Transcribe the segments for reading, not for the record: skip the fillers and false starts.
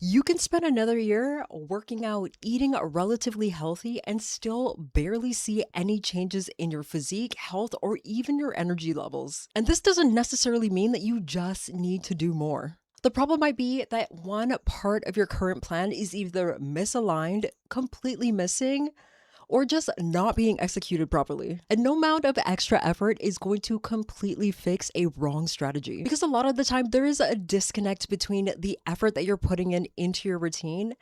You can spend another year working out, eating relatively healthy, and still barely see any changes in your physique, health, or even your energy levels. And this doesn't necessarily mean that you just need to do more. The problem might be that one part of your current plan is either misaligned, completely missing, or just not being executed properly. And no amount of extra effort is going to completely fix a wrong strategy. Because a lot of the time, there is a disconnect between the effort that you're putting into your routine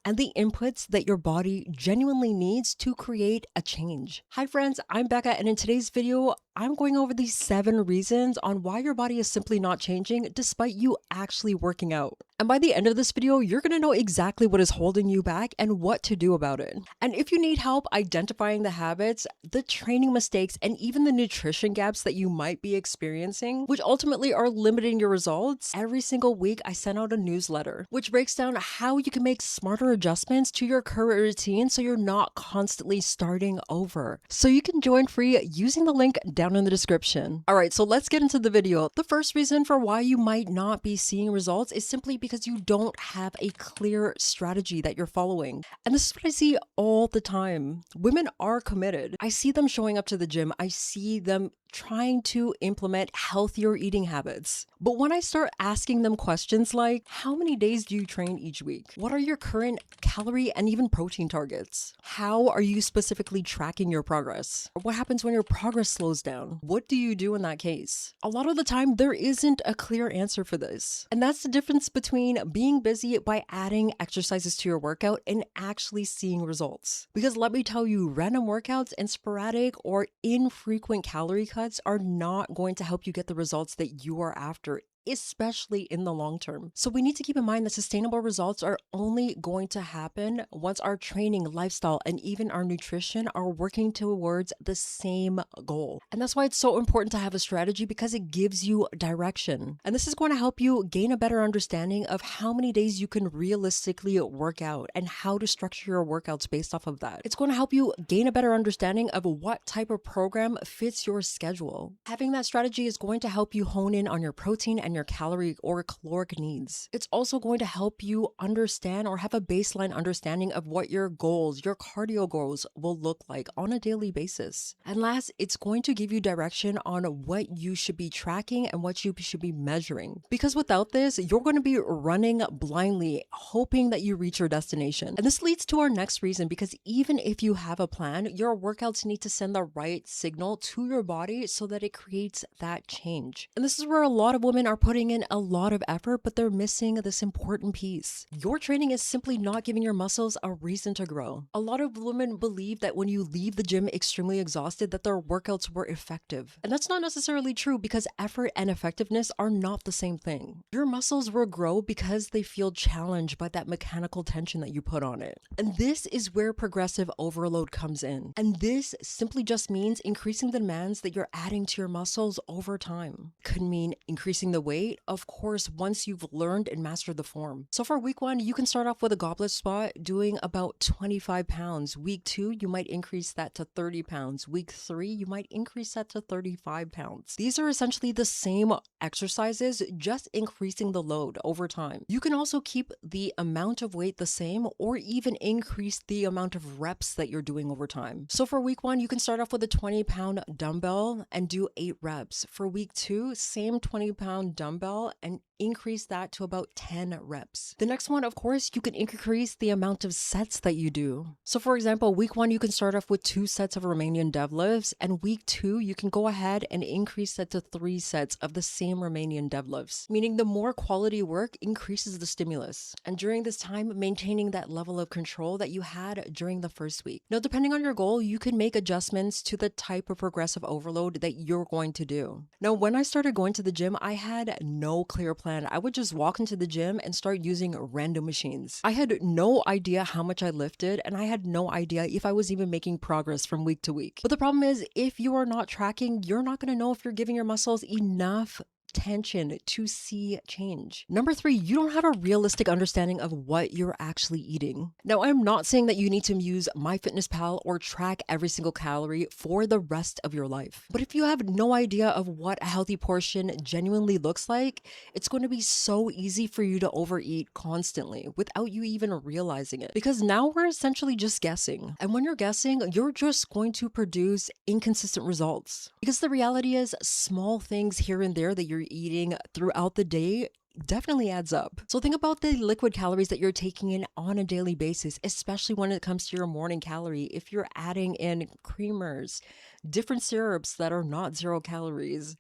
and the inputs that your body genuinely needs to create a change. Hi friends, I'm Becca, and in today's video, I'm going over these 7 reasons on why your body is simply not changing despite you actually working out. And by the end of this video, you're gonna know exactly what is holding you back and what to do about it. And if you need help identifying the habits, the training mistakes, and even the nutrition gaps that you might be experiencing, which ultimately are limiting your results, every single week I send out a newsletter, which breaks down how you can make smarter adjustments to your current routine so you're not constantly starting over. So you can join free using the link down in the description. All right, so let's get into the video. The first reason for why you might not be seeing results is simply because you don't have a clear strategy that you're following. And this is what I see all the time. Women are committed. I see them showing up to the gym. I see them trying to implement healthier eating habits. But when I start asking them questions like, how many days do you train each week? What are your current calorie and even protein targets? How are you specifically tracking your progress? What happens when your progress slows down? What do you do in that case? A lot of the time, there isn't a clear answer for this. And that's the difference between being busy by adding exercises to your workout and actually seeing results. Because let me tell you, random workouts and sporadic or infrequent calorie cuts are not going to help you get the results that you are after, especially in the long term. So we need to keep in mind that sustainable results are only going to happen once our training, lifestyle, and even our nutrition are working towards the same goal. And that's why it's so important to have a strategy, because it gives you direction. And this is going to help you gain a better understanding of how many days you can realistically work out and how to structure your workouts based off of that. It's going to help you gain a better understanding of what type of program fits your schedule. Having that strategy is going to help you hone in on your protein and your calorie or caloric needs. It's also going to help you understand or have a baseline understanding of what your goals, your cardio goals will look like on a daily basis. And last, it's going to give you direction on what you should be tracking and what you should be measuring. Because without this, you're going to be running blindly, hoping that you reach your destination. And this leads to our next reason, because even if you have a plan, your workouts need to send the right signal to your body so that it creates that change. And this is where a lot of women are putting in a lot of effort, but they're missing this important piece. Your training is simply not giving your muscles a reason to grow. A lot of women believe that when you leave the gym extremely exhausted, that their workouts were effective. And that's not necessarily true, because effort and effectiveness are not the same thing. Your muscles will grow because they feel challenged by that mechanical tension that you put on it. And this is where progressive overload comes in. And this simply just means increasing the demands that you're adding to your muscles over time. Could mean increasing the weight, of course, once you've learned and mastered the form. So for week 1, you can start off with a goblet squat doing about 25 pounds. Week 2, you might increase that to 30 pounds. Week 3, you might increase that to 35 pounds. These are essentially the same exercises, just increasing the load over time. You can also keep the amount of weight the same, or even increase the amount of reps that you're doing over time. So for week 1, you can start off with a 20-pound dumbbell and do 8 reps. For week 2, same 20-pound dumbbell and increase that to about 10 reps. The next one, of course, you can increase the amount of sets that you do. So for example, week 1, you can start off with 2 sets of Romanian deadlifts, and week 2, you can go ahead and increase that to 3 sets of the same Romanian deadlifts, meaning the more quality work increases the stimulus. And during this time, maintaining that level of control that you had during the first week. Now, depending on your goal, you can make adjustments to the type of progressive overload that you're going to do. Now, when I started going to the gym, I had no clear plan. I would just walk into the gym and start using random machines. I had no idea how much I lifted, and I had no idea if I was even making progress from week to week. But the problem is, if you are not tracking, you're not going to know if you're giving your muscles enough attention to see change. Number 3, you don't have a realistic understanding of what you're actually eating. Now, I'm not saying that you need to use MyFitnessPal or track every single calorie for the rest of your life. But if you have no idea of what a healthy portion genuinely looks like, it's going to be so easy for you to overeat constantly without you even realizing it. Because now we're essentially just guessing. And when you're guessing, you're just going to produce inconsistent results. Because the reality is, small things here and there that you're eating throughout the day definitely adds up. So think about the liquid calories that you're taking in on a daily basis, especially when it comes to your morning calorie. If you're adding in creamers, different syrups that are not 0 calories,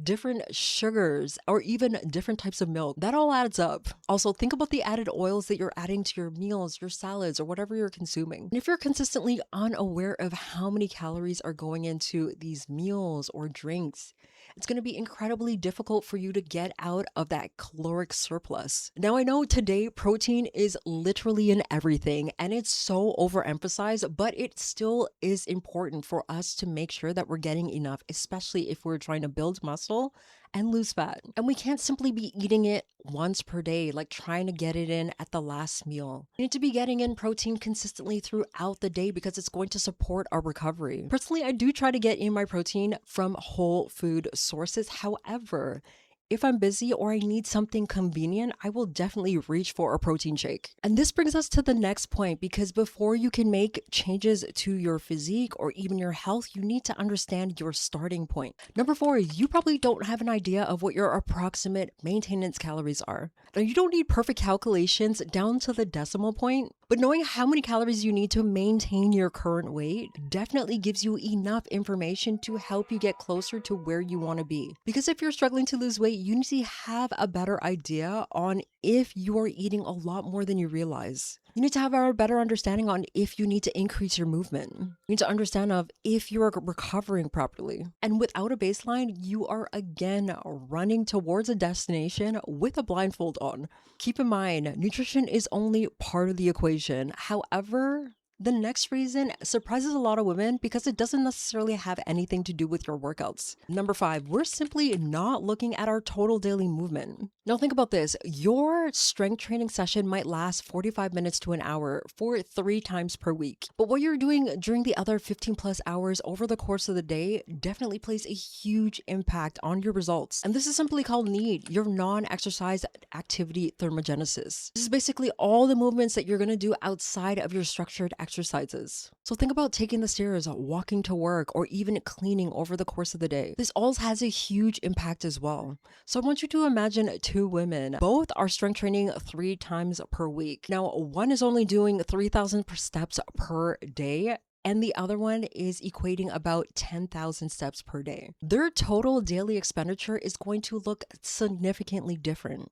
different sugars, or even different types of milk, that all adds up. Also, think about the added oils that you're adding to your meals, your salads, or whatever you're consuming. And if you're consistently unaware of how many calories are going into these meals or drinks, it's going to be incredibly difficult for you to get out of that caloric surplus. Now, I know today protein is literally in everything and it's so overemphasized, but it still is important for us to make sure that we're getting enough, especially if we're trying to build muscle and lose fat. And we can't simply be eating it once per day, like trying to get it in at the last meal. You need to be getting in protein consistently throughout the day because it's going to support our recovery. Personally, I do try to get in my protein from whole food sources. However, if I'm busy or I need something convenient, I will definitely reach for a protein shake. And this brings us to the next point, because before you can make changes to your physique or even your health, you need to understand your starting point. Number 4, you probably don't have an idea of what your approximate maintenance calories are. Now, you don't need perfect calculations down to the decimal point, but knowing how many calories you need to maintain your current weight definitely gives you enough information to help you get closer to where you want to be. Because if you're struggling to lose weight, you need to have a better idea on if you're eating a lot more than you realize. You need to have a better understanding on if you need to increase your movement. You need to understand of if you're recovering properly. And without a baseline, you are again running towards a destination with a blindfold on. Keep in mind, nutrition is only part of the equation. However, the next reason surprises a lot of women because it doesn't necessarily have anything to do with your workouts. Number 5, we're simply not looking at our total daily movement. Now think about this. Your strength training session might last 45 minutes to an hour for 3 times per week. But what you're doing during the other 15 plus hours over the course of the day definitely plays a huge impact on your results. And this is simply called NEAT, your non-exercise activity thermogenesis. This is basically all the movements that you're going to do outside of your structured exercises. So think about taking the stairs, walking to work, or even cleaning over the course of the day. This all has a huge impact as well. So I want you to imagine 2 women. Both are strength training 3 times per week. Now, one is only doing 3,000 steps per day, and the other one is equating about 10,000 steps per day. Their total daily expenditure is going to look significantly different,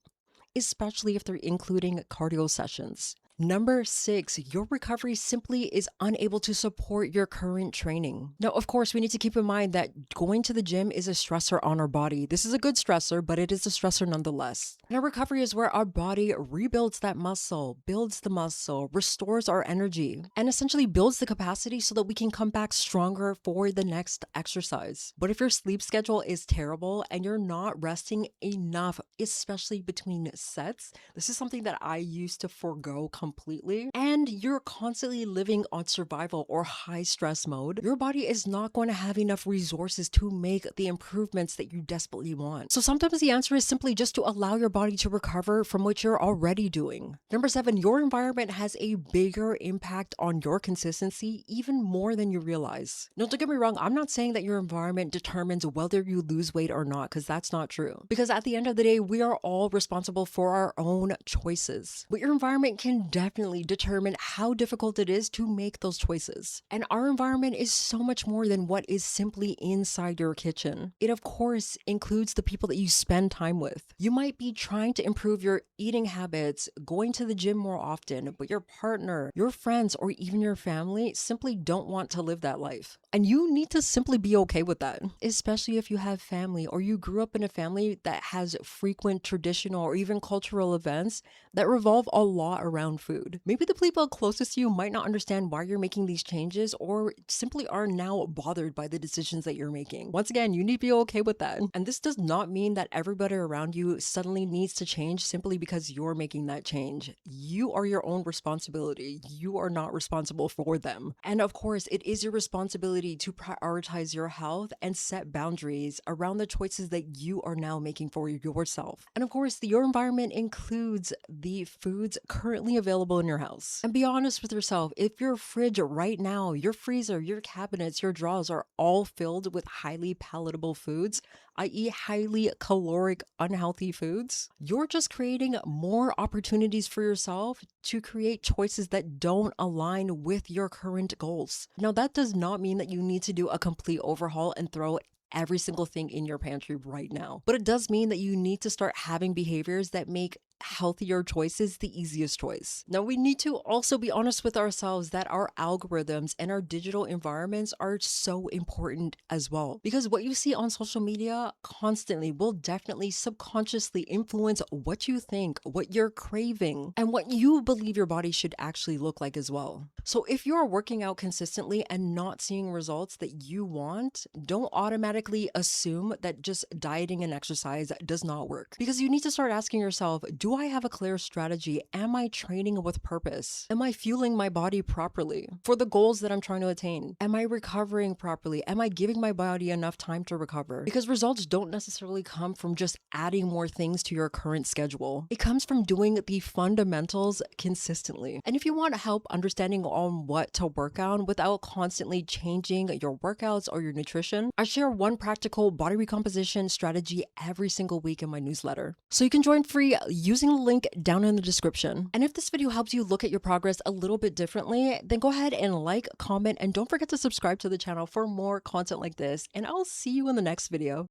especially if they're including cardio sessions. Number 6, your recovery simply is unable to support your current training. Now, of course, we need to keep in mind that going to the gym is a stressor on our body. This is a good stressor, but it is a stressor nonetheless. And our recovery is where our body rebuilds that muscle, builds the muscle, restores our energy, and essentially builds the capacity so that we can come back stronger for the next exercise. But if your sleep schedule is terrible and you're not resting enough, especially between sets, this is something that I used to forego completely, and you're constantly living on survival or high stress mode, your body is not going to have enough resources to make the improvements that you desperately want. So sometimes the answer is simply just to allow your body to recover from what you're already doing. Number 7, your environment has a bigger impact on your consistency, even more than you realize. Now, don't get me wrong, I'm not saying that your environment determines whether you lose weight or not, because that's not true. Because at the end of the day, we are all responsible for our own choices. But your environment can definitely determine how difficult it is to make those choices. And our environment is so much more than what is simply inside your kitchen. It, of course, includes the people that you spend time with. You might be trying to improve your eating habits, going to the gym more often, but your partner, your friends, or even your family simply don't want to live that life. And you need to simply be okay with that, especially if you have family or you grew up in a family that has frequent traditional or even cultural events that revolve a lot around food. Maybe the people closest to you might not understand why you're making these changes or simply are now bothered by the decisions that you're making. Once again, you need to be okay with that. And this does not mean that everybody around you suddenly needs to change simply because you're making that change. You are your own responsibility. You are not responsible for them. And of course, it is your responsibility to prioritize your health and set boundaries around the choices that you are now making for yourself. And of course, your environment includes the foods currently available in your house. And be honest with yourself, if your fridge right now, your freezer, your cabinets, your drawers are all filled with highly palatable foods, i.e. highly caloric, unhealthy foods, you're just creating more opportunities for yourself to create choices that don't align with your current goals. Now, that does not mean that you need to do a complete overhaul and throw every single thing in your pantry right now. But it does mean that you need to start having behaviors that make healthier choices the easiest choice. Now, we need to also be honest with ourselves that our algorithms and our digital environments are so important as well. Because what you see on social media constantly will definitely subconsciously influence what you think, what you're craving, and what you believe your body should actually look like as well. So if you're working out consistently and not seeing results that you want, don't automatically assume that just dieting and exercise does not work. Because you need to start asking yourself, do I have a clear strategy? Am I training with purpose? Am I fueling my body properly for the goals that I'm trying to attain? Am I recovering properly? Am I giving my body enough time to recover? Because results don't necessarily come from just adding more things to your current schedule. It comes from doing the fundamentals consistently. And if you want help understanding on what to work on without constantly changing your workouts or your nutrition, I share one practical body recomposition strategy every single week in my newsletter. So you can join free using the link down in the description. And if this video helps you look at your progress a little bit differently, then go ahead and like, comment, and don't forget to subscribe to the channel for more content like this. And I'll see you in the next video.